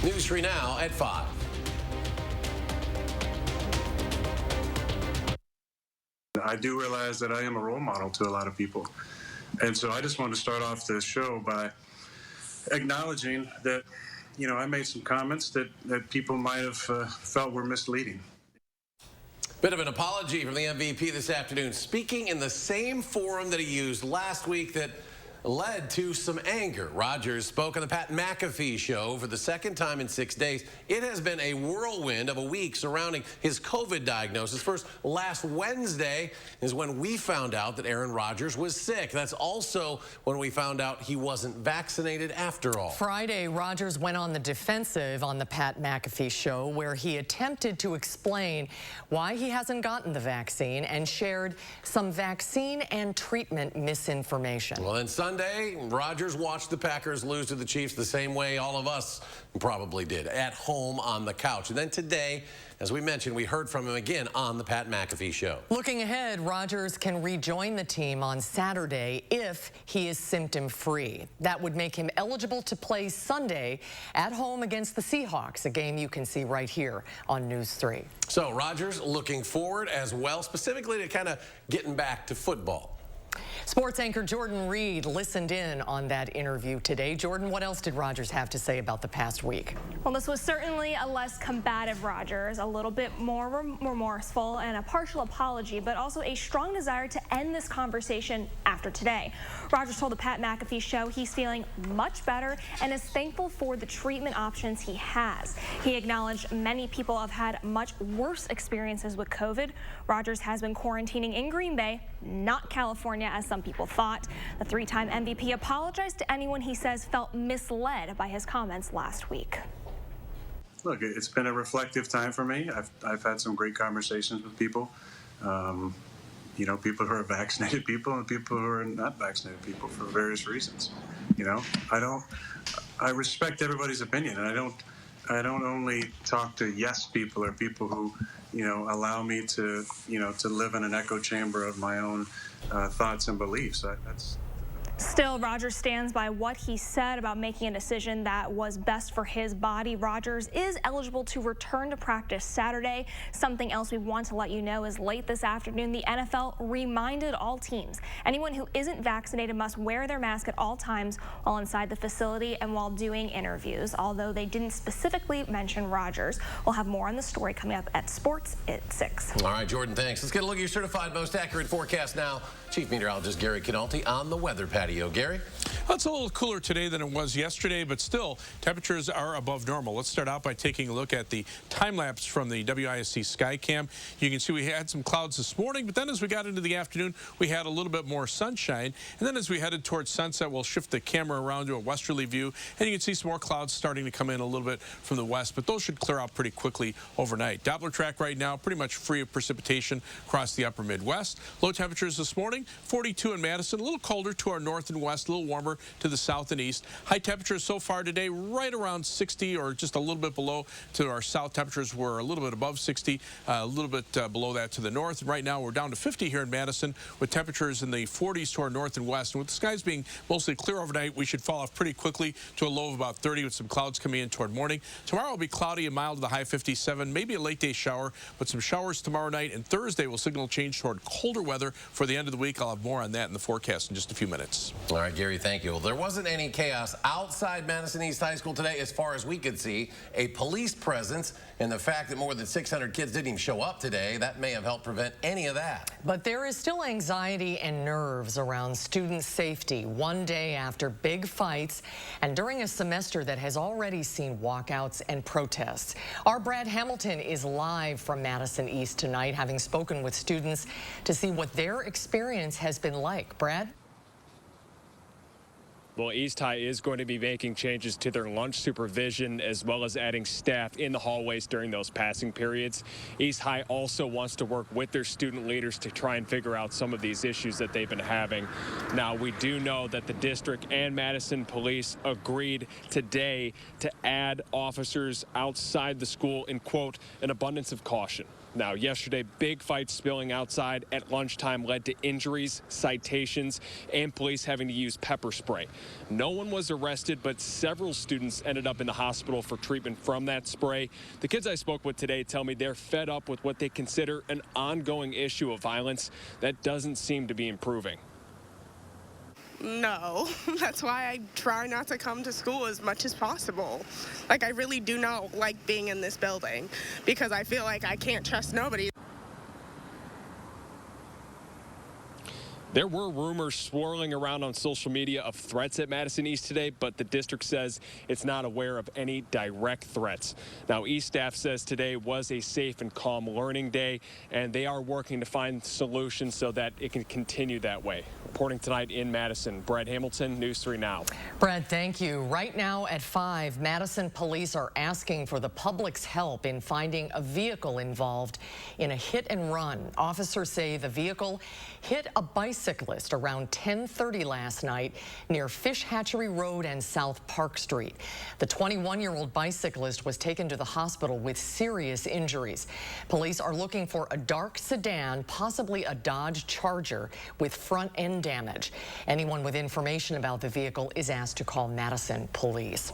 News 3 now at 5. I do realize that I am a role model to a lot of people. And so I just want to start off the show by acknowledging that, I made some comments that people might have felt were misleading. Bit of an apology from the MVP this afternoon, speaking in the same forum that he used last week that led to some anger. Rodgers spoke on the Pat McAfee show for the second time in 6 days. It has been a whirlwind of a week surrounding his COVID diagnosis. First, last Wednesday is when we found out that Aaron Rodgers was sick. That's also when we found out he wasn't vaccinated after all. Friday, Rodgers went on the defensive on the Pat McAfee show, where he attempted to explain why he hasn't gotten the vaccine and shared some vaccine and treatment misinformation. Well, then Sunday, Rodgers watched the Packers lose to the Chiefs the same way all of us probably did, at home on the couch. And then today, as we mentioned, we heard from him again on the Pat McAfee show. Looking ahead, Rodgers can rejoin the team on Saturday if he is symptom-free. That would make him eligible to play Sunday at home against the Seahawks, a game you can see right here on News 3. So Rodgers looking forward as well, specifically to kind of getting back to football. Sports anchor Jordan Reed listened in on that interview today. Jordan, what else did Rodgers have to say about the past week? Well, this was certainly a less combative Rodgers, a little bit more remorseful and a partial apology, but also a strong desire to end this conversation after today. Rodgers told the Pat McAfee show he's feeling much better and is thankful for the treatment options he has. He acknowledged many people have had much worse experiences with COVID. Rodgers has been quarantining in Green Bay, not California, as some people thought. The three-time MVP apologized to anyone he says felt misled by his comments last week. Look, it's been a reflective time for me. I've had some great conversations with people. People who are vaccinated people and people who are not vaccinated people for various reasons. I respect everybody's opinion, and I don't only talk to yes people or people who, allow me to live in an echo chamber of my own thoughts and beliefs. Still, Rodgers stands by what he said about making a decision that was best for his body. Rodgers is eligible to return to practice Saturday. Something else we want to let you know is late this afternoon, the NFL reminded all teams anyone who isn't vaccinated must wear their mask at all times while inside the facility and while doing interviews, although they didn't specifically mention Rodgers. We'll have more on the story coming up at Sports at 6. All right, Jordan, thanks. Let's get a look at your certified most accurate forecast now. Chief Meteorologist Gary Canalti on the weather patio. Gary? Well, it's a little cooler today than it was yesterday, but still, temperatures are above normal. Let's start out by taking a look at the time lapse from the WISC Skycam. You can see we had some clouds this morning, but then as we got into the afternoon, we had a little bit more sunshine. And then as we headed towards sunset, we'll shift the camera around to a westerly view, and you can see some more clouds starting to come in a little bit from the west, but those should clear out pretty quickly overnight. Doppler track right now, pretty much free of precipitation across the upper Midwest. Low temperatures this morning, 42 in Madison, a little colder to our north and west, a little warmer to the south and east. High temperatures so far today right around 60 or just a little bit below to our south. Temperatures were a little bit above 60, a little bit below that to the north. And right now we're down to 50 here in Madison with temperatures in the 40s to our north and west. And with the skies being mostly clear overnight, we should fall off pretty quickly to a low of about 30 with some clouds coming in toward morning. Tomorrow will be cloudy and mild to the high 57, maybe a late day shower, but some showers tomorrow night. And Thursday will signal change toward colder weather for the end of the week. I'll have more on that in the forecast in just a few minutes. All right, Gary, thank you. Well, there wasn't any chaos outside Madison East High School today as far as we could see. A police presence and the fact that more than 600 kids didn't even show up today, that may have helped prevent any of that. But there is still anxiety and nerves around student safety one day after big fights and during a semester that has already seen walkouts and protests. Our Brad Hamilton is live from Madison East tonight, having spoken with students to see what their experience has been like. Brad? Well, East High is going to be making changes to their lunch supervision as well as adding staff in the hallways during those passing periods. East High also wants to work with their student leaders to try and figure out some of these issues that they've been having. Now, we do know that the district and Madison police agreed today to add officers outside the school in, quote, an abundance of caution. Now, yesterday, big fights spilling outside at lunchtime led to injuries, citations, and police having to use pepper spray. No one was arrested, but several students ended up in the hospital for treatment from that spray. The kids I spoke with today tell me they're fed up with what they consider an ongoing issue of violence that doesn't seem to be improving. No, that's why I try not to come to school as much as possible. Like, I really do not like being in this building because I feel like I can't trust nobody. There were rumors swirling around on social media of threats at Madison East today, but the district says it's not aware of any direct threats. Now, East staff says today was a safe and calm learning day, and they are working to find solutions so that it can continue that way. Reporting tonight in Madison, Brad Hamilton, News 3 Now. Brad, thank you. Right now at 5, Madison police are asking for the public's help in finding a vehicle involved in a hit and run. Officers say the vehicle hit a bicyclist around 10:30 last night near Fish Hatchery Road and South Park Street. The 21-year-old bicyclist was taken to the hospital with serious injuries. Police are looking for a dark sedan, possibly a Dodge Charger, with front end damage. Anyone with information about the vehicle is asked to call Madison police.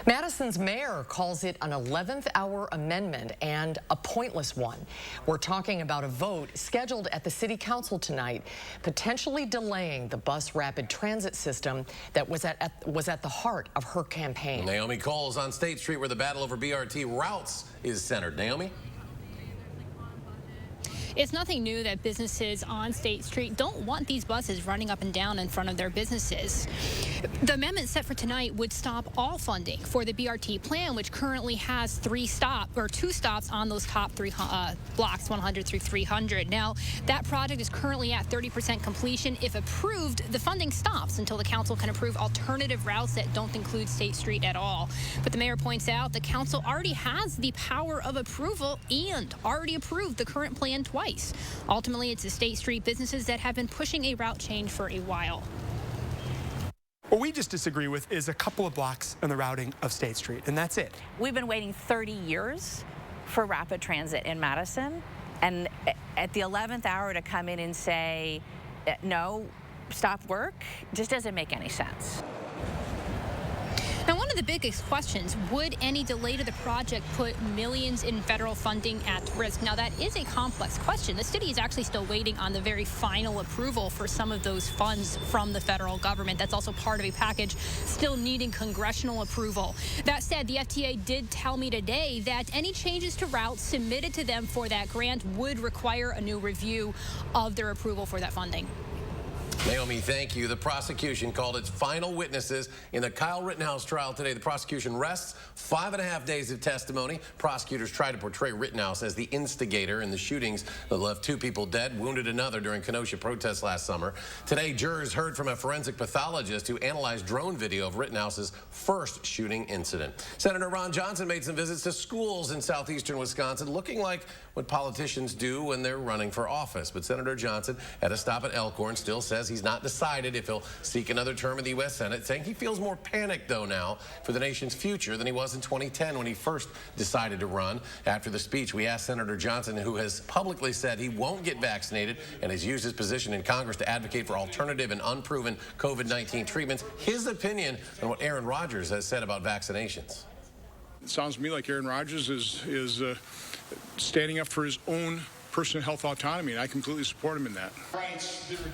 Madison's mayor calls it an 11th hour amendment and a pointless one. We're talking about a vote scheduled at the city council tonight, potentially delaying the bus rapid transit system that was at the heart of her campaign. Naomi Cole's on State Street where the battle over BRT routes is centered. Naomi? It's nothing new that businesses on State Street don't want these buses running up and down in front of their businesses. The amendment set for tonight would stop all funding for the BRT plan, which currently has 2 stops on those top 3 blocks, 100 through 300. Now, that project is currently at 30% completion. If approved, the funding stops until the council can approve alternative routes that don't include State Street at all. But the mayor points out the council already has the power of approval and already approved the current plan twice. Ultimately, it's the State Street businesses that have been pushing a route change for a while. What we just disagree with is a couple of blocks in the routing of State Street, and that's it. We've been waiting 30 years for rapid transit in Madison, and at the 11th hour to come in and say, no, stop work, just doesn't make any sense. Now, one of the biggest questions, would any delay to the project put millions in federal funding at risk? Now, that is a complex question. The city is actually still waiting on the very final approval for some of those funds from the federal government. That's also part of a package still needing congressional approval. That said, the FTA did tell me today that any changes to routes submitted to them for that grant would require a new review of their approval for that funding. Naomi, thank you. The prosecution called its final witnesses in the Kyle Rittenhouse trial today. The prosecution rests 5.5 days of testimony. Prosecutors try to portray Rittenhouse as the instigator in the shootings that left 2 people dead, wounded another during Kenosha protests last summer. Today, jurors heard from a forensic pathologist who analyzed drone video of Rittenhouse's first shooting incident. Senator Ron Johnson made some visits to schools in southeastern Wisconsin, looking like what politicians do when they're running for office. But Senator Johnson, at a stop at Elkhorn, still says he's not decided if he'll seek another term in the U.S. Senate, saying he feels more panicked, though, now for the nation's future than he was in 2010 when he first decided to run. After the speech, we asked Senator Johnson, who has publicly said he won't get vaccinated and has used his position in Congress to advocate for alternative and unproven COVID-19 treatments, his opinion on what Aaron Rodgers has said about vaccinations. It sounds to me like Aaron Rodgers is standing up for his own personal health autonomy, and I completely support him in that.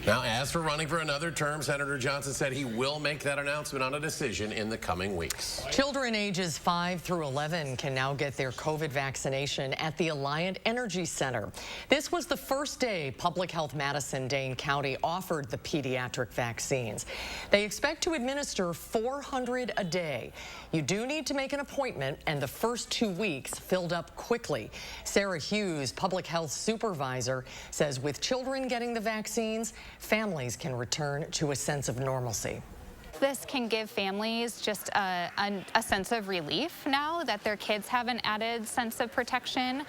Now, as for running for another term, Senator Johnson said he will make that announcement on a decision in the coming weeks. Children ages 5 through 11 can now get their COVID vaccination at the Alliant Energy Center. This was the first day Public Health Madison-Dane County offered the pediatric vaccines. They expect to administer 400 a day. You do need to make an appointment, and the first 2 weeks filled up quickly. Sarah Hughes, Public Health Supervisor, says with children getting the vaccines, families can return to a sense of normalcy. This can give families just a sense of relief now that their kids have an added sense of protection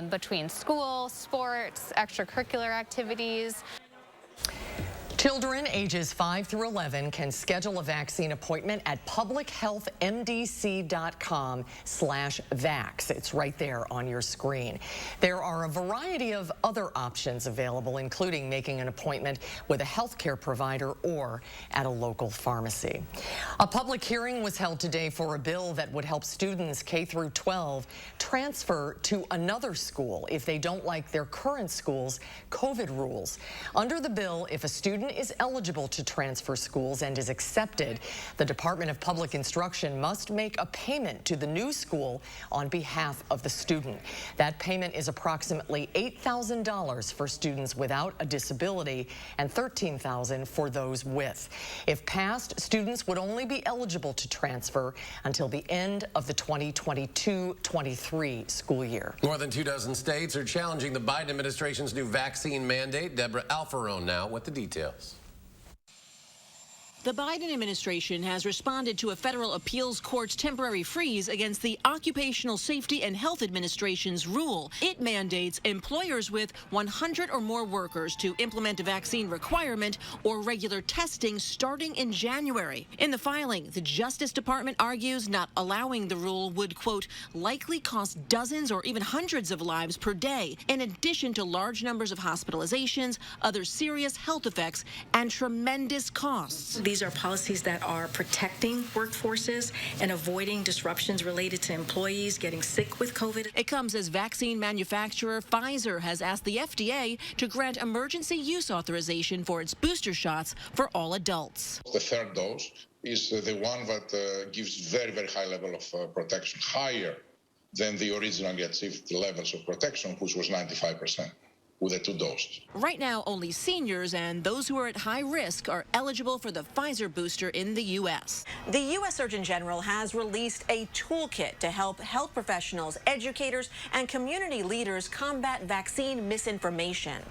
between school, sports, extracurricular activities. Children ages 5 through 11 can schedule a vaccine appointment at publichealthmdc.com/vax. It's right there on your screen. There are a variety of other options available, including making an appointment with a healthcare provider or at a local pharmacy. A public hearing was held today for a bill that would help students K through 12 transfer to another school if they don't like their current school's COVID rules. Under the bill, if a student is eligible to transfer schools and is accepted, the Department of Public Instruction must make a payment to the new school on behalf of the student. That payment is approximately $8,000 for students without a disability and $13,000 for those with. If passed, students would only be eligible to transfer until the end of the 2022-23 school year. More than 24 states are challenging the Biden administration's new vaccine mandate. Deborah Alfarone now with the details. The Biden administration has responded to a federal appeals court's temporary freeze against the Occupational Safety and Health Administration's rule. It mandates employers with 100 or more workers to implement a vaccine requirement or regular testing starting in January. In the filing, the Justice Department argues not allowing the rule would, quote, likely cost dozens or even hundreds of lives per day, in addition to large numbers of hospitalizations, other serious health effects, and tremendous costs. These are policies that are protecting workforces and avoiding disruptions related to employees getting sick with COVID. It comes as vaccine manufacturer Pfizer has asked the FDA to grant emergency use authorization for its booster shots for all adults. The third dose is the one that gives very, very high level of protection, higher than the originally achieved levels of protection, which was 95%. With the 2 doses. Right now, only seniors and those who are at high risk are eligible for the Pfizer booster in the U.S. The U.S. Surgeon General has released a toolkit to help health professionals, educators, and community leaders combat vaccine misinformation.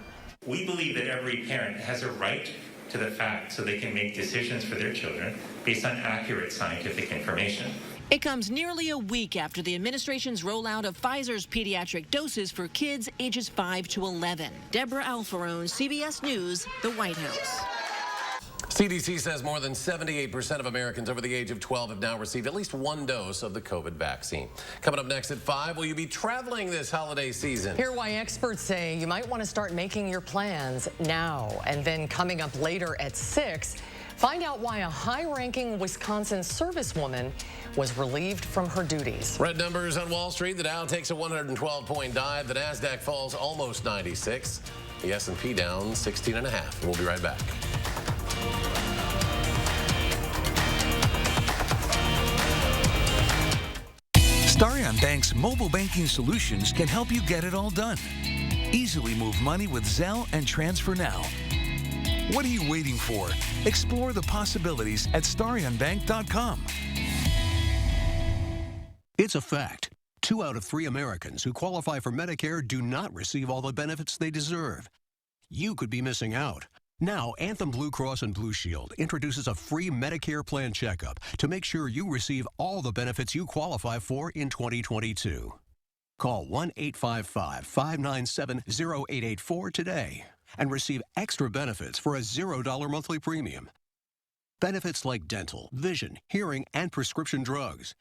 We believe that every parent has a right to the facts so they can make decisions for their children based on accurate scientific information. It comes nearly a week after the administration's rollout of Pfizer's pediatric doses for kids ages 5 to 11. Deborah Alfarone, CBS News, the White House. CDC says more than 78% of Americans over the age of 12 have now received at least 1 dose of the COVID vaccine. Coming up next at 5, will you be traveling this holiday season? Hear why experts say you might want to start making your plans now. And then coming up later at 6, find out why a high-ranking Wisconsin servicewoman was relieved from her duties. Red numbers on Wall Street. The Dow takes a 112-point dive. The NASDAQ falls almost 96. The S&P down 16.5. We'll be right back. Starion Bank's mobile banking solutions can help you get it all done. Easily move money with Zelle and Transfer Now. What are you waiting for? Explore the possibilities at StarionBank.com. It's a fact. 2 out of 3 Americans who qualify for Medicare do not receive all the benefits they deserve. You could be missing out. Now, Anthem Blue Cross and Blue Shield introduces a free Medicare plan checkup to make sure you receive all the benefits you qualify for in 2022. Call 1-855-597-0884 today and receive extra benefits for a $0 monthly premium. Benefits like dental, vision, hearing, and prescription drugs.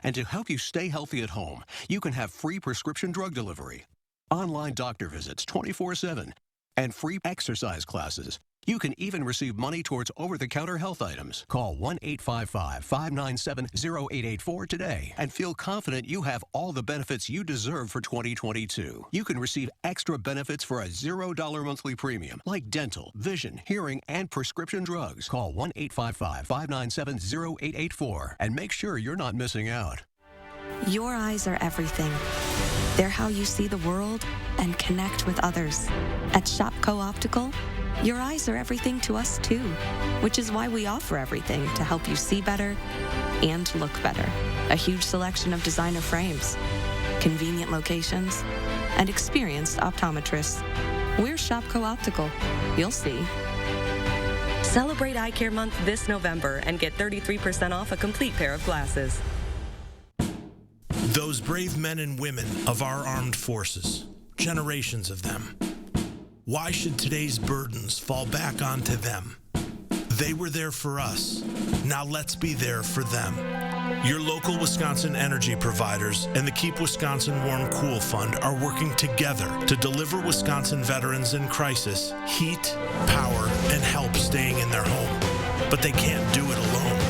And to help you stay healthy at home, you can have free prescription drug delivery, online doctor visits 24/7, and free exercise classes. You can even receive money towards over-the-counter health items. Call 1-855-597-0884 today and feel confident you have all the benefits you deserve for 2022. You can receive extra benefits for a $0 monthly premium, like dental, vision, hearing, and prescription drugs. Call 1-855-597-0884 and make sure you're not missing out. Your eyes are everything. They're how you see the world and connect with others. At Shopco Optical, your eyes are everything to us too, which is why we offer everything to help you see better and look better. A huge selection of designer frames, convenient locations, and experienced optometrists. We're Shopco Optical. You'll see. Celebrate Eye Care Month this November and get 33% off a complete pair of glasses. Those brave men and women of our armed forces, generations of them, Why should today's burdens fall back onto them? They were there for us. Now let's be there for them. Your local Wisconsin energy providers and the Keep Wisconsin Warm Cool Fund are working together to deliver Wisconsin veterans in crisis heat, power, and help staying in their home. But they can't do it alone.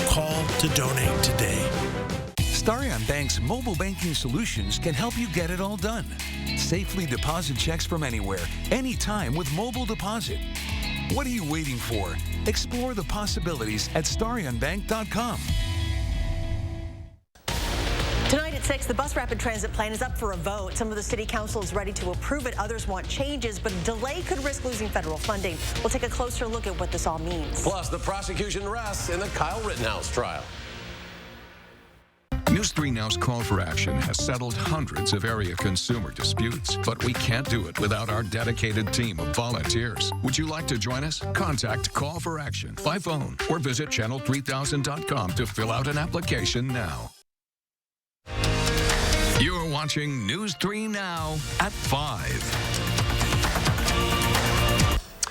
Call to donate today. Starion Bank's mobile banking solutions can help you get it all done. Safely deposit checks from anywhere, anytime with mobile deposit. What are you waiting for? Explore the possibilities at starionbank.com. Tonight at 6, the bus rapid transit plan is up for a vote. Some of the city council is ready to approve it. Others want changes, but a delay could risk losing federal funding. We'll take a closer look at what this all means. Plus, the prosecution rests in the Kyle Rittenhouse trial. News 3 Now's Call for Action has settled hundreds of area consumer disputes, but we can't do it without our dedicated team of volunteers. Would you like to join us? Contact Call for Action by phone or visit channel3000.com to fill out an application now. You're watching News 3 Now at 5.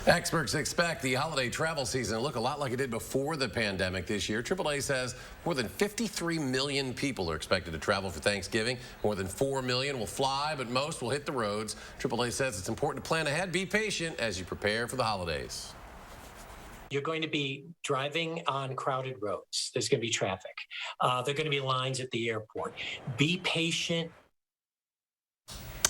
Experts expect the holiday travel season to look a lot like it did before the pandemic this year. AAA says more than 53 million people are expected to travel for Thanksgiving. More than 4 million will fly, but most will hit the roads. AAA says it's important to plan ahead. Be patient as you prepare for the holidays. You're going to be driving on crowded roads. There's going to be traffic. There are going to be lines at the airport. Be patient.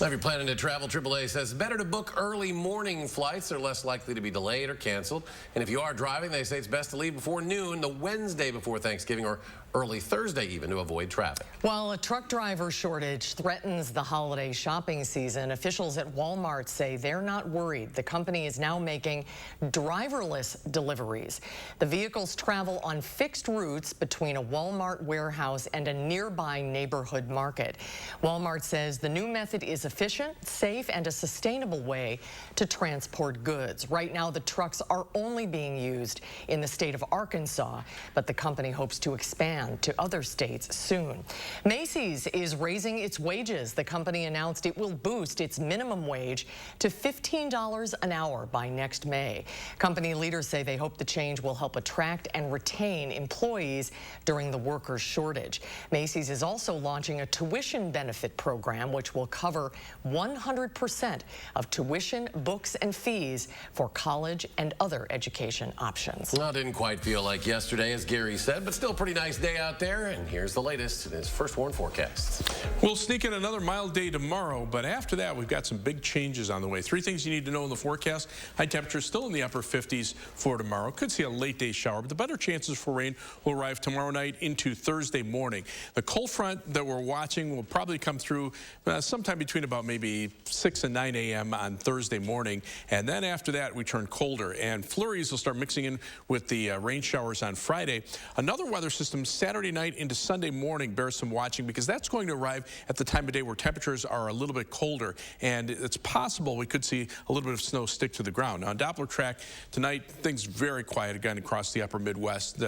If you're planning to travel, AAA says it's better to book early morning flights. They're less likely to be delayed or canceled. And if you are driving, they say it's best to leave before noon, the Wednesday before Thanksgiving, or early Thursday even, to avoid traffic. While a truck driver shortage threatens the holiday shopping season, officials at Walmart say they're not worried. The company is now making driverless deliveries. The vehicles travel on fixed routes between a Walmart warehouse and a nearby neighborhood market. Walmart says the new method is efficient, safe, and a sustainable way to transport goods. Right now, the trucks are only being used in the state of Arkansas, but the company hopes to expand to other states soon. Macy's is raising its wages. The company announced it will boost its minimum wage to $15 an hour by next May. Company leaders say they hope the change will help attract and retain employees during the workers' shortage. Macy's is also launching a tuition benefit program, which will cover 100% of tuition, books, and fees for college and other education options. Well, it didn't quite feel like yesterday, as Gary said, but still a pretty nice day out there. And here's the latest in his first warn forecast. We'll sneak in another mild day tomorrow, but after that, we've got some big changes on the way. 3 things you need to know in the forecast. High temperatures still in the upper 50s for tomorrow. Could see a late day shower, but the better chances for rain will arrive tomorrow night into Thursday morning. The cold front that we're watching will probably come through sometime between about maybe 6 and 9 a.m. on Thursday morning. And then after that, we turn colder, and flurries will start mixing in with the rain showers on Friday. Another weather system Saturday night into Sunday morning bears some watching, because that's going to arrive at the time of day where temperatures are a little bit colder, and it's possible we could see a little bit of snow stick to the ground. Now, on Doppler track tonight, things very quiet again across the upper Midwest,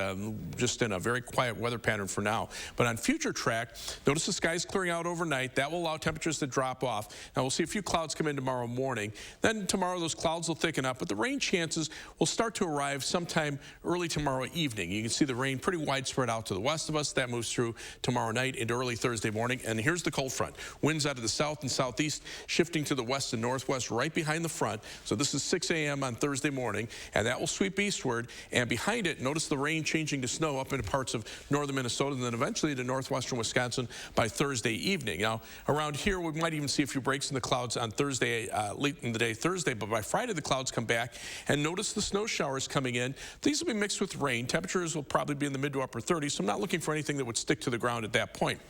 just in a very quiet weather pattern for now. But on future track, notice the skies clearing out overnight. That will allow temperatures to drop off. Now, we'll see a few clouds come in tomorrow morning. Then tomorrow, those clouds will thicken up, but the rain chances will start to arrive sometime early tomorrow evening. You can see the rain pretty widespread out to the west of us. That moves through tomorrow night into early Thursday morning. And here's the cold front. Winds out of the south and southeast shifting to the west and northwest right behind the front. So this is 6 a.m. on Thursday morning, and that will sweep eastward. And behind it, notice the rain changing to snow up into parts of northern Minnesota and then eventually to northwestern Wisconsin by Thursday evening. Now, around here, we might even see a few breaks in the clouds on Thursday, late in the day Thursday, but by Friday, the clouds come back. And notice the snow showers coming in. These will be mixed with rain. Temperatures will probably be in the mid to upper 30s, so I'm not looking for anything that would stick to the ground at that point.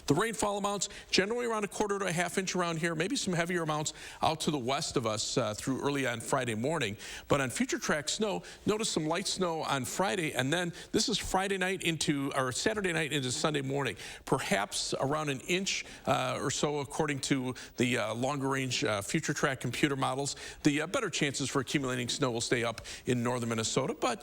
The rainfall amounts generally around 1/4 to a 1/2 inch around here, maybe some heavier amounts out to the west of us through early on Friday morning. But on future track snow, notice some light snow on Friday, and then this is Friday night into, or Saturday night into Sunday morning. Perhaps around 1 inch or so according to the longer range future track computer models. The better chances for accumulating snow will stay up in northern Minnesota, but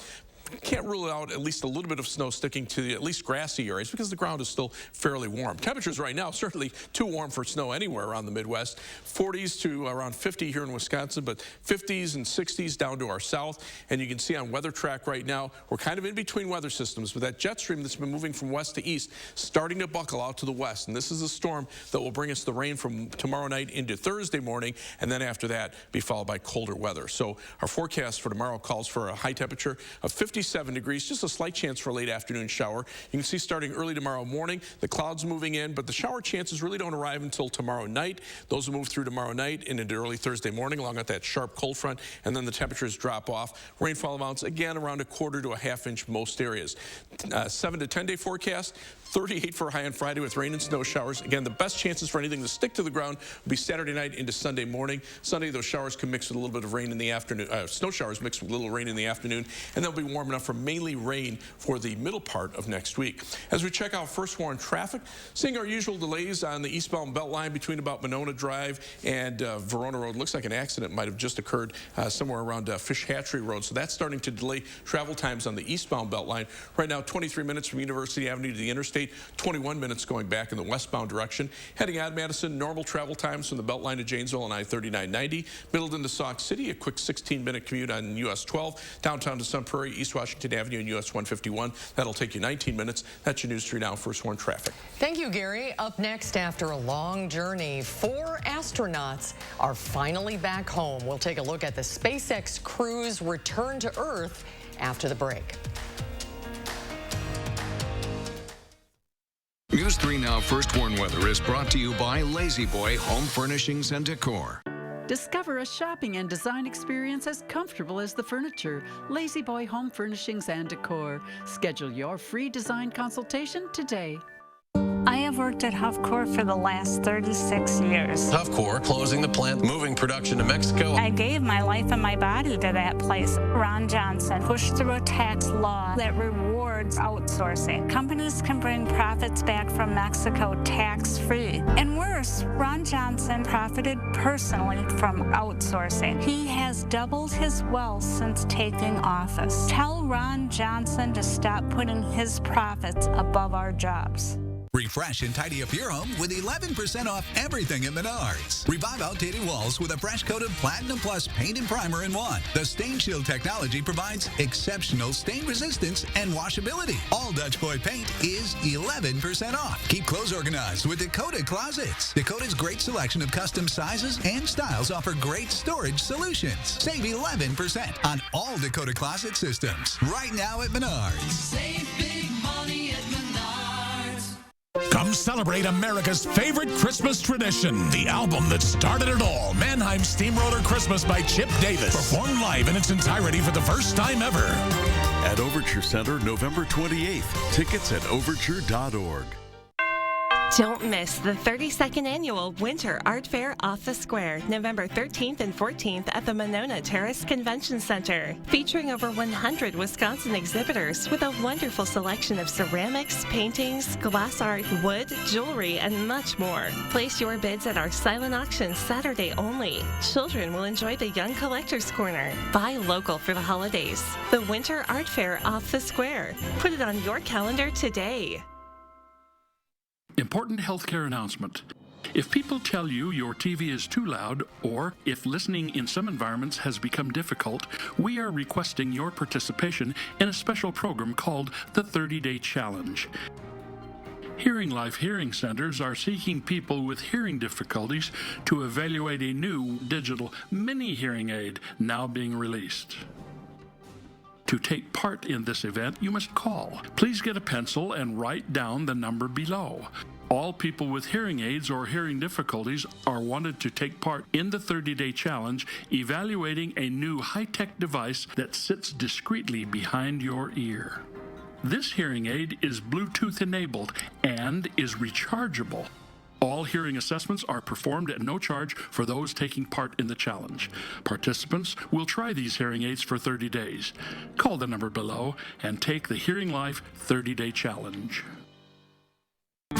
can't rule out at least a little bit of snow sticking to the at least grassy areas because the ground is still fairly warm. Temperatures right now certainly too warm for snow anywhere around the Midwest. 40s to around 50 here in Wisconsin, but 50s and 60s down to our south. And you can see on Weather Track right now, we're kind of in between weather systems with that jet stream that's been moving from west to east, starting to buckle out to the west. And this is a storm that will bring us the rain from tomorrow night into Thursday morning, and then after that be followed by colder weather. So our forecast for tomorrow calls for a high temperature of 57 degrees, just a slight chance for a late afternoon shower. You can see starting early tomorrow morning, the clouds moving in, but the shower chances really don't arrive until tomorrow night. Those will move through tomorrow night and into early Thursday morning along with that sharp cold front, and then the temperatures drop off. Rainfall amounts again around a quarter to a half inch most areas. 7 to 10 day forecast. 38 for a high on Friday with rain and snow showers. Again, the best chances for anything to stick to the ground will be Saturday night into Sunday morning. Sunday, those showers can mix with a little bit of rain in the afternoon. Snow showers mixed with a little rain in the afternoon, and they'll be warm enough for mainly rain for the middle part of next week. As we check out first warn traffic, seeing our usual delays on the eastbound belt line between about Monona Drive and Verona Road. Looks like an accident might have just occurred somewhere around Fish Hatchery Road, so that's starting to delay travel times on the eastbound belt line. Right now, 23 minutes from University Avenue to the interstate, 21 minutes going back in the westbound direction. Heading out of Madison, normal travel times from the Beltline to Janesville on I-3990. Middleton to Sauk City, a quick 16-minute commute on US 12. Downtown to Sun Prairie, East Washington Avenue and US 151. That'll take you 19 minutes. That's your News 3 Now First Warn traffic. Thank you, Gary. Up next, after a long journey, 4 astronauts are finally back home. We'll take a look at the SpaceX crew's return to Earth after the break. News 3 Now First Warn Weather is brought to you by Lazy Boy Home Furnishings and Decor. Discover a shopping and design experience as comfortable as the furniture. Lazy Boy Home Furnishings and Decor. Schedule your free design consultation today. I have worked at Huffcore for the last 36 years. Huffcore closing the plant, moving production to Mexico. I gave my life and my body to that place. Ron Johnson pushed through a tax law that rewards outsourcing. Companies can bring profits back from Mexico tax-free. And worse, Ron Johnson profited personally from outsourcing. He has doubled his wealth since taking office. Tell Ron Johnson to stop putting his profits above our jobs. Refresh and tidy up your home with 11% off everything at Menards. Revive outdated walls with a fresh coat of Platinum Plus paint and primer in one. The Stain Shield technology provides exceptional stain resistance and washability. All Dutch Boy paint is 11% off. Keep clothes organized with Dakota Closets. Dakota's great selection of custom sizes and styles offer great storage solutions. Save 11% on all Dakota Closet systems right now at Menards. Save big money at Menards. Come celebrate America's favorite Christmas tradition. The album that started it all, Mannheim Steamroller Christmas by Chip Davis. Performed live in its entirety for the first time ever. At Overture Center, November 28th. Tickets at overture.org. Don't miss the 32nd Annual Winter Art Fair off the Square, November 13th and 14th at the Monona Terrace Convention Center. Featuring over 100 Wisconsin exhibitors with a wonderful selection of ceramics, paintings, glass art, wood, jewelry, and much more. Place your bids at our silent auction Saturday only. Children will enjoy the Young Collectors Corner. Buy local for the holidays. The Winter Art Fair off the Square. Put it on your calendar today. Important healthcare announcement. If people tell you your TV is too loud, or if listening in some environments has become difficult, we are requesting your participation in a special program called the 30-Day Challenge. Hearing Life Hearing Centers are seeking people with hearing difficulties to evaluate a new digital mini hearing aid now being released. To take part in this event, you must call. Please get a pencil and write down the number below. All people with hearing aids or hearing difficulties are wanted to take part in the 30-Day Challenge, evaluating a new high-tech device that sits discreetly behind your ear. This hearing aid is Bluetooth enabled and is rechargeable. All hearing assessments are performed at no charge for those taking part in the challenge. Participants will try these hearing aids for 30 days. Call the number below and take the Hearing Life 30-Day Challenge.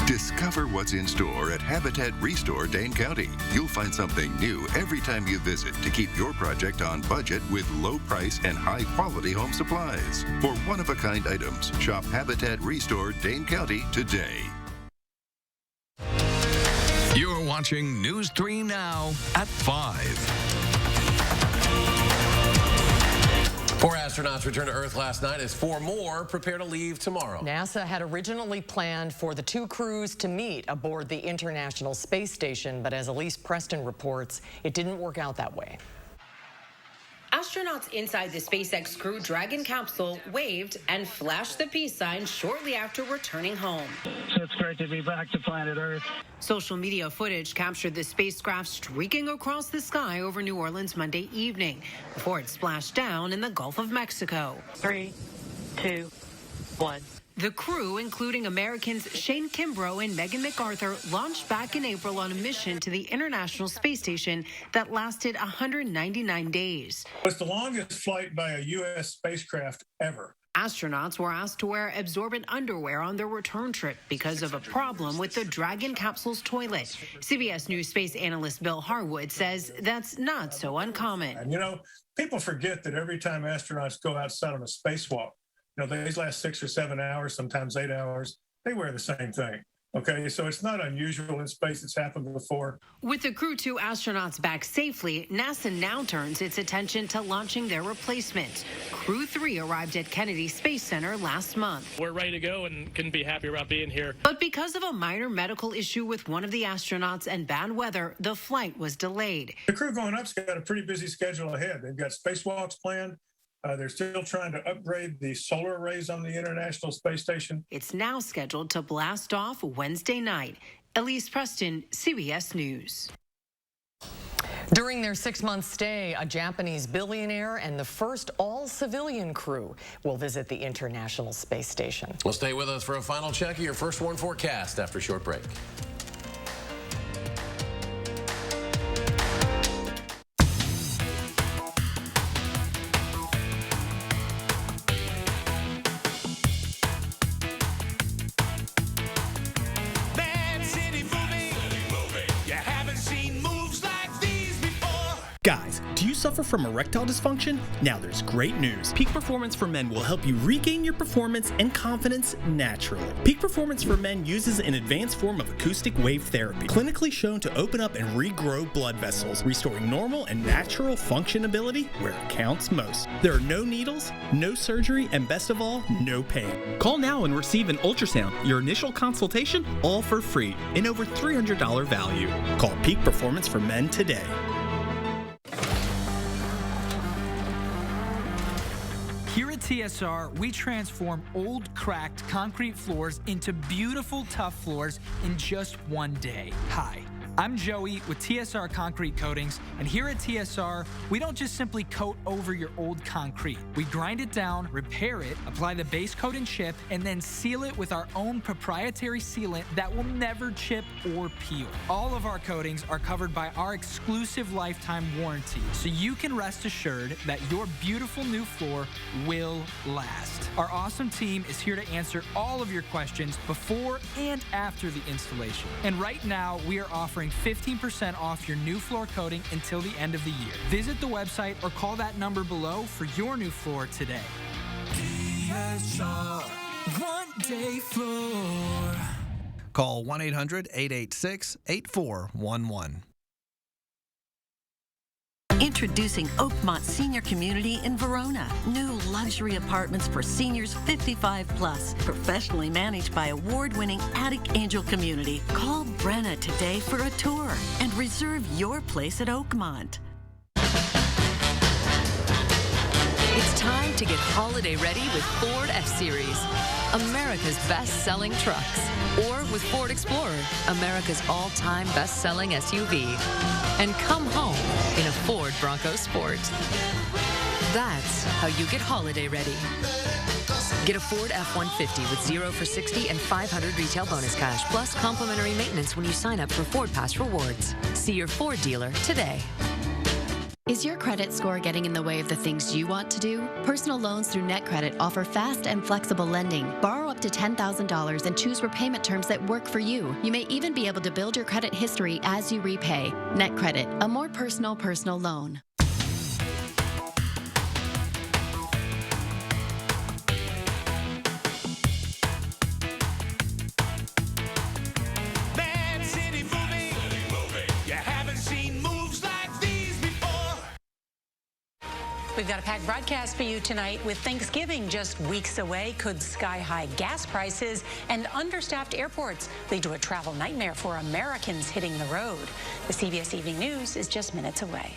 Discover what's in store at Habitat Restore Dane County. You'll find something new every time you visit to keep your project on budget with low price and high quality home supplies. For one-of-a-kind items, shop Habitat Restore Dane County today. You're watching News 3 Now at 5. 4 astronauts returned to Earth last night as 4 more prepare to leave tomorrow. NASA had originally planned for the 2 crews to meet aboard the International Space Station, but as Elise Preston reports, it didn't work out that way. Astronauts inside the SpaceX Crew Dragon capsule waved and flashed the peace sign shortly after returning home. It's great to be back to planet Earth. Social media footage captured the spacecraft streaking across the sky over New Orleans Monday evening before it splashed down in the Gulf of Mexico. 3, 2, 1. The crew, including Americans Shane Kimbrough and Megan MacArthur, launched back in April on a mission to the International Space Station that lasted 199 days. It's the longest flight by a U.S. spacecraft ever. Astronauts were asked to wear absorbent underwear on their return trip because of a problem with the Dragon capsule's toilet. CBS News space analyst Bill Harwood says that's not so uncommon. And, people forget that every time astronauts go outside on a spacewalk, they last 6 or 7 hours, sometimes 8 hours. They wear the same thing. Okay, so it's not unusual in space. It's happened before. With the Crew 2 astronauts back safely, NASA now turns its attention to launching their replacement. Crew 3 arrived at Kennedy Space Center last month. We're ready to go and couldn't be happier about being here. But because of a minor medical issue with one of the astronauts and bad weather, the flight was delayed. The crew going up's got a pretty busy schedule ahead. They've got spacewalks planned. They're still trying to upgrade the solar arrays on the International Space Station. It's now scheduled to blast off Wednesday night. Elise Preston, CBS News. During their 6-month stay, a Japanese billionaire and the first all-civilian crew will visit the International Space Station. Well, stay with us for a final check of your first warn forecast after a short break. Guys, do you suffer from erectile dysfunction? Now there's great news. Peak Performance for Men will help you regain your performance and confidence naturally. Peak Performance for Men uses an advanced form of acoustic wave therapy, clinically shown to open up and regrow blood vessels, restoring normal and natural functionability where it counts most. There are no needles, no surgery, and best of all, no pain. Call now and receive an ultrasound, your initial consultation, all for free, and over $300 value. Call Peak Performance for Men today. Here at TSR, we transform old, cracked concrete floors into beautiful, tough floors in just one day. Hi, I'm Joey with TSR Concrete Coatings, and here at TSR, we don't just simply coat over your old concrete. We grind it down, repair it, apply the base coat and chip, and then seal it with our own proprietary sealant that will never chip or peel. All of our coatings are covered by our exclusive lifetime warranty, so you can rest assured that your beautiful new floor will last. Our awesome team is here to answer all of your questions before and after the installation. And right now, we are offering 15% off your new floor coating until the end of the year. Visit the website or call that number below for your new floor today. TSR, one day floor. Call 1-800-886-8411. Introducing Oakmont Senior Community in Verona. New luxury apartments for seniors 55 plus. Professionally managed by award-winning Attic Angel Community. Call Brenna today for a tour and reserve your place at Oakmont. It's time to get holiday ready with Ford F-Series, America's best-selling trucks. Or with Ford Explorer, America's all-time best-selling SUV. And come home in a Ford Bronco Sport. That's how you get holiday ready. Get a Ford F-150 with 0 for 60 and 500 retail bonus cash, plus complimentary maintenance when you sign up for Ford Pass Rewards. See your Ford dealer today. Is your credit score getting in the way of the things you want to do? Personal loans through NetCredit offer fast and flexible lending. Borrow up to $10,000 and choose repayment terms that work for you. You may even be able to build your credit history as you repay. NetCredit, a more personal loan. We've got a packed broadcast for you tonight. With Thanksgiving just weeks away, could sky-high gas prices and understaffed airports lead to a travel nightmare for Americans hitting the road? The CBS Evening News is just minutes away.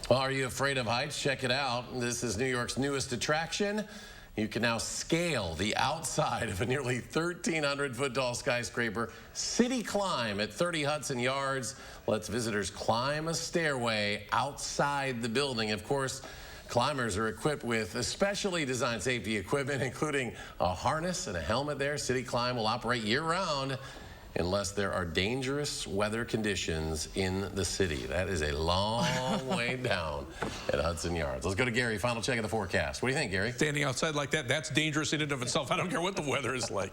Well, are you afraid of heights? Check it out. This is New York's newest attraction. You can now scale the outside of a nearly 1,300-foot tall skyscraper. City Climb at 30 Hudson Yards lets visitors climb a stairway outside the building. Of course, climbers are equipped with especially designed safety equipment, including a harness and a helmet there. City Climb will operate year-round unless there are dangerous weather conditions in the city. That is a long way down at Hudson Yards. Let's go to Gary. Final check of the forecast. What do you think, Gary? Standing outside like that, that's dangerous in and of itself. I don't care what the weather is like.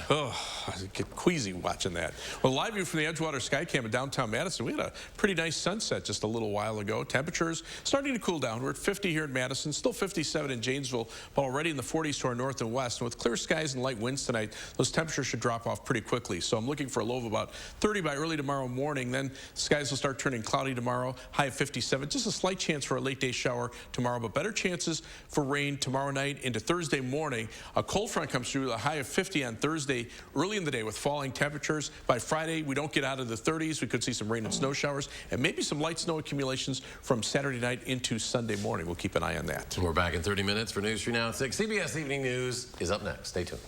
Oh, I get queasy watching that. Well, live view from the Edgewater Skycam in downtown Madison. We had a pretty nice sunset just a little while ago. Temperatures starting to cool down. We're at 50 here in Madison, still 57 in Janesville, but already in the 40s to our north and west. And with clear skies and light winds tonight, those temperatures should drop off pretty quickly. So I'm looking for a low of about 30 by early tomorrow morning. Then skies will start turning cloudy tomorrow, high of 57. Just a slight chance for a late day shower tomorrow, but better chances for rain tomorrow night into Thursday morning. A cold front comes through, a high of 50 on Thursday early in the day with falling temperatures. By Friday, we don't get out of the 30s. We could see some rain and snow showers and maybe some light snow accumulations from Saturday night into Sunday morning. We'll keep an eye on that. We're back in 30 minutes for News 3 Now at 6. CBS Evening News is up next. Stay tuned.